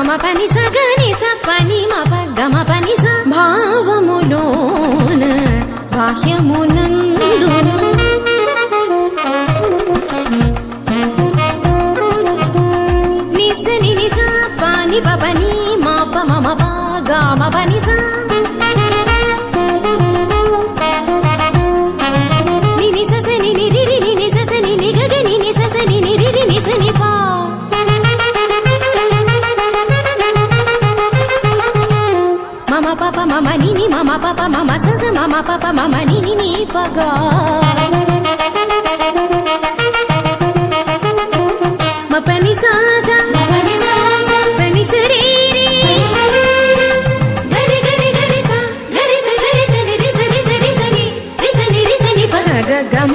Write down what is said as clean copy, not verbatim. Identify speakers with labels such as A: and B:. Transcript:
A: మమ పని సగని సపని మప గమ పని స భావములోన బాహ్యమునందు నిసని నిస పని పని మాప మమ ప గమ పని స నిని స నిని రి నిని స నిని గగ నిని స నిని రి నిని ని పా మమ పాప మమ నిని మమ పాప మమ సజ మమ పాప మమ నిని ని పగా మపని సాజ పని సరి గరి గరి గరి స గరి స గరి స రి స రి స రి స రి స ని పస గ గమ